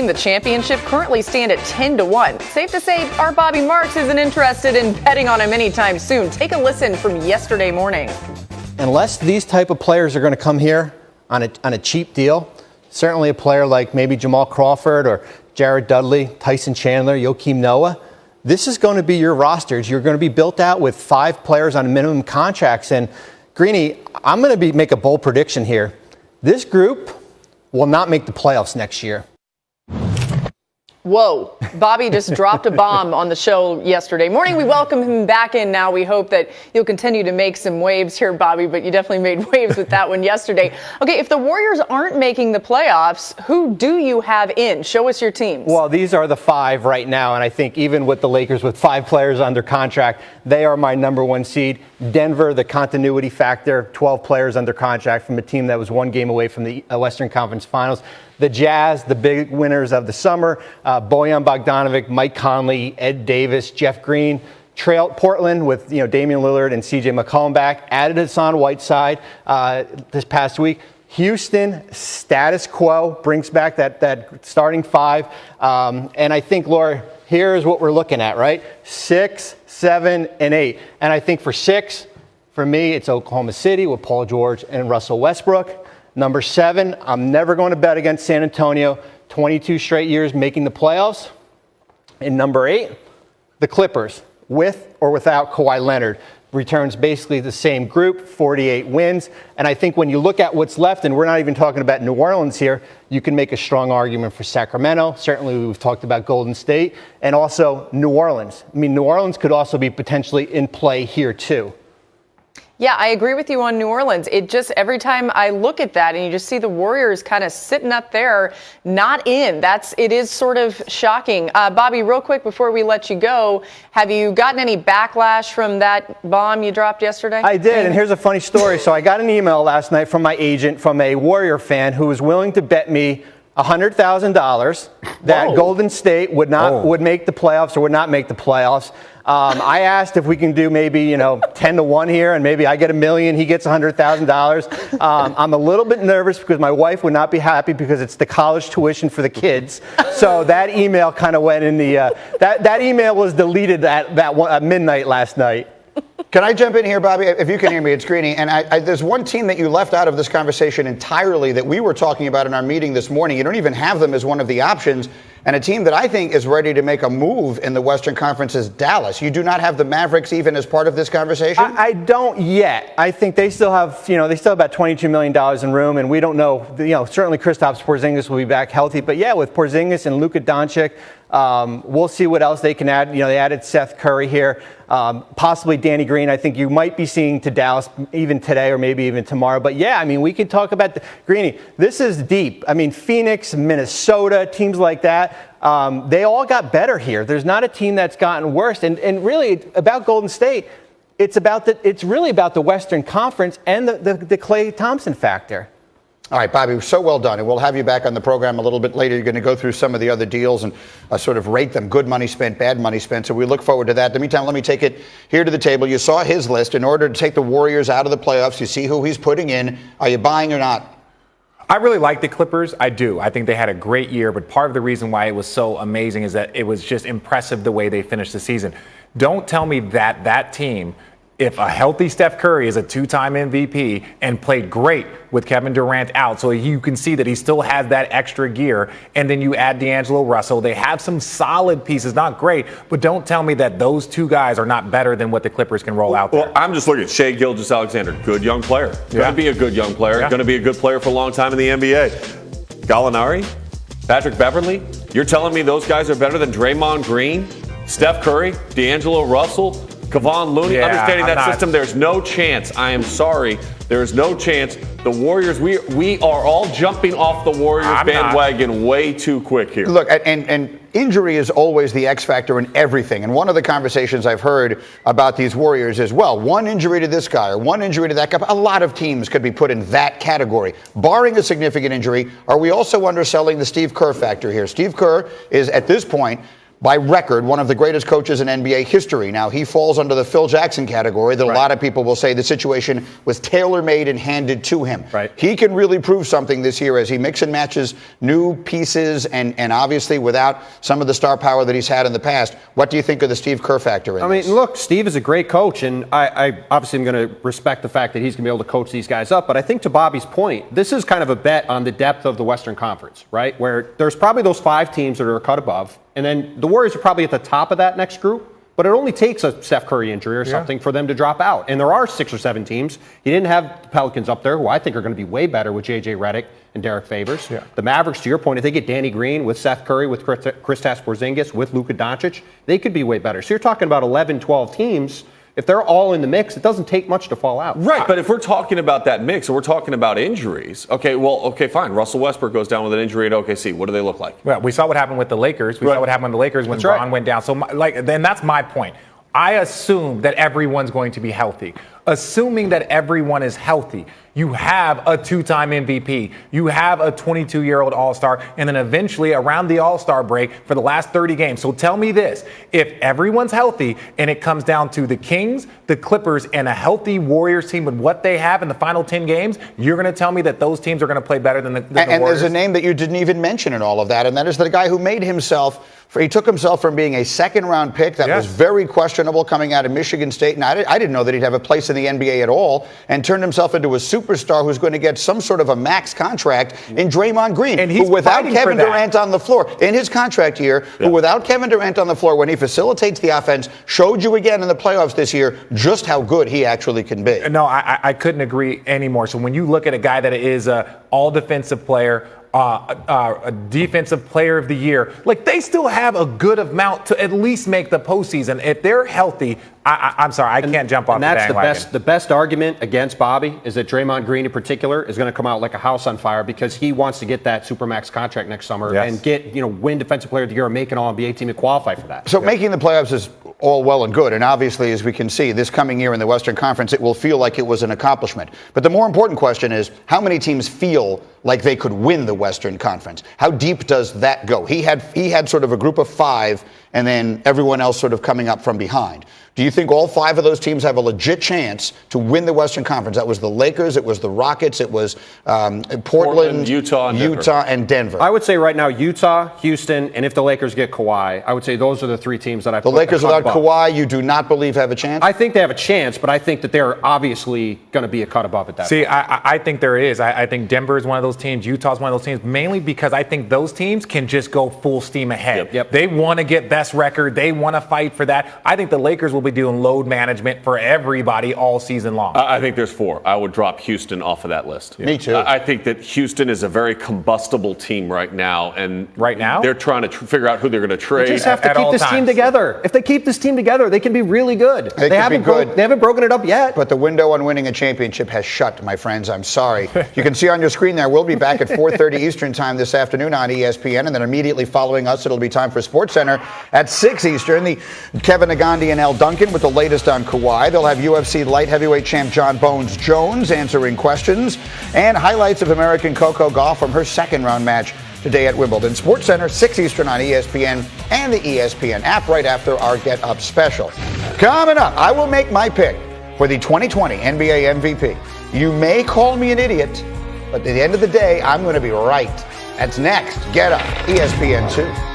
The championship currently stand at 10-1. Safe to say our Bobby Marks isn't interested in betting on him anytime soon. Take a listen from yesterday morning. Unless these type of players are going to come here on a cheap deal, certainly a player like maybe Jamal Crawford or Jared Dudley, Tyson Chandler, Joakim Noah, this is going to be your rosters. You're going to be built out with 5 players on minimum contracts. And Greeny, I'm going to make a bold prediction here. This group will not make the playoffs next year. Whoa, Bobby just dropped a bomb on the show yesterday morning. We welcome him back in now. We hope that you'll continue to make some waves here, Bobby, but you definitely made waves with that one yesterday. Okay, if the Warriors aren't making the playoffs, who do you have in? Show us your teams. Well, these are the 5 right now, and I think even with the Lakers with 5 players under contract, they are my number 1 seed. Denver, the continuity factor, 12 players under contract from a team that was 1 game away from the Western Conference Finals. The Jazz, the big winners of the summer, Bojan Bogdanovic, Mike Conley, Ed Davis, Jeff Green. Portland with Damian Lillard and C.J. McCollum back. Added Hassan Whiteside this past week. Houston, status quo, brings back that starting 5. And I think, Laura, here's what we're looking at, right? 6, 7, and 8. And I think for 6, for me, it's Oklahoma City with Paul George and Russell Westbrook. Number 7, I'm never going to bet against San Antonio. 22 straight years making the playoffs. And number 8, the Clippers, with or without Kawhi Leonard. Returns basically the same group, 48 wins. And I think when you look at what's left, and we're not even talking about New Orleans here, you can make a strong argument for Sacramento. Certainly we've talked about Golden State and also New Orleans. I mean, New Orleans could also be potentially in play here too. Yeah, I agree with you on New Orleans. It just, every time I look at that and you just see the Warriors kind of sitting up there, not in, it is sort of shocking. Bobby, real quick before we let you go, have you gotten any backlash from that bomb you dropped yesterday? I did, and here's a funny story. So I got an email last night from my agent, from a Warrior fan who was willing to bet me $100,000 that Golden State would make the playoffs or would not make the playoffs. I asked if we can do maybe 10-1 here, and maybe I get $1 million, he gets $100,000. I'm a little bit nervous because my wife would not be happy because it's the college tuition for the kids. So that email kind of went in the that email was deleted at midnight last night. Can I jump in here, Bobby? If you can hear me, it's Greeny. And there's one team that you left out of this conversation entirely that we were talking about in our meeting this morning. You don't even have them as one of the options. And a team that I think is ready to make a move in the Western Conference is Dallas. You do not have the Mavericks even as part of this conversation? I don't yet. I think they still have, they still have about $22 million in room, and we don't know. Certainly Kristaps Porzingis will be back healthy. But yeah, with Porzingis and Luka Doncic, we'll see what else they can add. They added Seth Curry here, possibly Danny Green. I think you might be seeing to Dallas even today or maybe even tomorrow. But yeah, I mean, we can talk about Greeny. This is deep. I mean, Phoenix, Minnesota, teams like that. They all got better here. There's not a team that's gotten worse. And really, about Golden State, it's really about the Western Conference and the Klay Thompson factor. All right, Bobby, so well done. And we'll have you back on the program a little bit later. You're going to go through some of the other deals and sort of rate them. Good money spent, bad money spent. So we look forward to that. In the meantime, let me take it here to the table. You saw his list. In order to take the Warriors out of the playoffs, you see who he's putting in. Are you buying or not? I really like the Clippers. I do. I think they had a great year, but part of the reason why it was so amazing is that it was just impressive the way they finished the season. Don't tell me that that team, if a healthy Steph Curry is a 2-time MVP and played great with Kevin Durant out, so you can see that he still has that extra gear, and then you add D'Angelo Russell. They have some solid pieces, not great, but don't tell me that those two guys are not better than what the Clippers can roll out there. Well, I'm just looking at Shai Gilgeous-Alexander. Good young player. Going to be a good young player. Going to be a good player for a long time in the NBA. Gallinari, Patrick Beverley, you're telling me those guys are better than Draymond Green, Steph Curry, D'Angelo Russell, Kevon Looney? Understanding that system, there's no chance. I am sorry. There is no chance. The Warriors, we are all jumping off the Warriors bandwagon way too quick here. Look, and injury is always the X factor in everything. And one of the conversations I've heard about these Warriors is, well, one injury to this guy or one injury to that guy. A lot of teams could be put in that category. Barring a significant injury, are we also underselling the Steve Kerr factor here? Steve Kerr is, at this point, by record, one of the greatest coaches in NBA history. Now, he falls under the Phil Jackson category that a lot of people will say the situation was tailor-made and handed to him. Right. He can really prove something this year as he mix and matches new pieces and obviously without some of the star power that he's had in the past. What do you think of the Steve Kerr factor in this? I mean, look, Steve is a great coach, and I obviously am going to respect the fact that he's going to be able to coach these guys up. But I think to Bobby's point, this is kind of a bet on the depth of the Western Conference, right? Where there's probably those 5 teams that are a cut above. And then the Warriors are probably at the top of that next group, but it only takes a Steph Curry injury or something for them to drop out. And there are 6 or 7 teams. He didn't have the Pelicans up there, who I think are going to be way better with J.J. Redick and Derek Favors. Yeah. The Mavericks, to your point, if they get Danny Green with Seth Curry, with Kristaps Porzingis, with Luka Doncic, they could be way better. So you're talking about 11, 12 teams. If they're all in the mix, it doesn't take much to fall out. Right, but if we're talking about that mix and we're talking about injuries, okay, fine. Russell Westbrook goes down with an injury at OKC. What do they look like? Well, we saw what happened with the Lakers. We saw what happened with the Lakers when Bron went down. So, then that's my point. I assume that everyone's going to be healthy. Assuming that everyone is healthy, you have a 2-time MVP, you have a 22-year-old All-Star, and then eventually around the All-Star break for the last 30 games. So tell me this, if everyone's healthy and it comes down to the Kings, the Clippers, and a healthy Warriors team with what they have in the final 10 games, you're going to tell me that those teams are going to play better than the Warriors? And there's a name that you didn't even mention in all of that, and that is the guy who made himself, he took himself from being a second-round pick that was very questionable coming out of Michigan State, and I didn't know that he'd have a place in the NBA at all, and turned himself into a superstar who's going to get some sort of a max contract in Draymond Green, and he's who without Kevin Durant on the floor, in his contract year, who without Kevin Durant on the floor, when he facilitates the offense, showed you again in the playoffs this year just how good he actually can be. No, I couldn't agree anymore. So when you look at a guy that is an all-defensive player, a defensive player of the year, like they still have a good amount to at least make the postseason. If they're healthy, I'm sorry, I can't jump off the bandwagon. And that's the best argument against Bobby is that Draymond Green in particular is going to come out like a house on fire because he wants to get that Supermax contract next summer and get, win Defensive Player of the Year and make an All-NBA team to qualify for that. So making the playoffs is all well and good, and obviously, as we can see, this coming year in the Western Conference, it will feel like it was an accomplishment. But the more important question is, how many teams feel like they could win the Western Conference? How deep does that go? He had sort of a group of 5, and then everyone else sort of coming up from behind. Do you think all 5 of those teams have a legit chance to win the Western Conference? That was the Lakers, it was the Rockets, it was Portland, Utah, and Denver. I would say right now Utah, Houston, and if the Lakers get Kawhi, I would say those are the 3 teams that I put. The Lakers without Kawhi, you do not believe have a chance? I think they have a chance, but I think that they're obviously going to be a cut above at that point. I think there is. I think Denver is one of those teams. Utah is one of those teams, mainly because I think those teams can just go full steam ahead. Yep. They want to get best record. They want to fight for that. I think the Lakers will be doing load management for everybody all season long. I think there's 4. I would drop Houston off of that list. Me too. I think that Houston is a very combustible team right now, and they're trying to figure out who they're going to trade. They just have to keep this team together. If they keep this team together, they can be really good. They haven't broken it up yet. But the window on winning a championship has shut, my friends. I'm sorry. You can see on your screen there, we'll be back at 4:30 Eastern time this afternoon on ESPN, and then immediately following us, it'll be time for SportsCenter at 6 Eastern. The Kevin Nagandi and Al Duncan with the latest on Kawhi. They'll have UFC light heavyweight champ John Bones Jones answering questions and highlights of American Coco Gauff from her second-round match today at Wimbledon. SportsCenter, 6 Eastern on ESPN and the ESPN app right after our Get Up special. Coming up, I will make my pick for the 2020 NBA MVP. You may call me an idiot, but at the end of the day, I'm going to be right. That's next. Get Up, ESPN 2.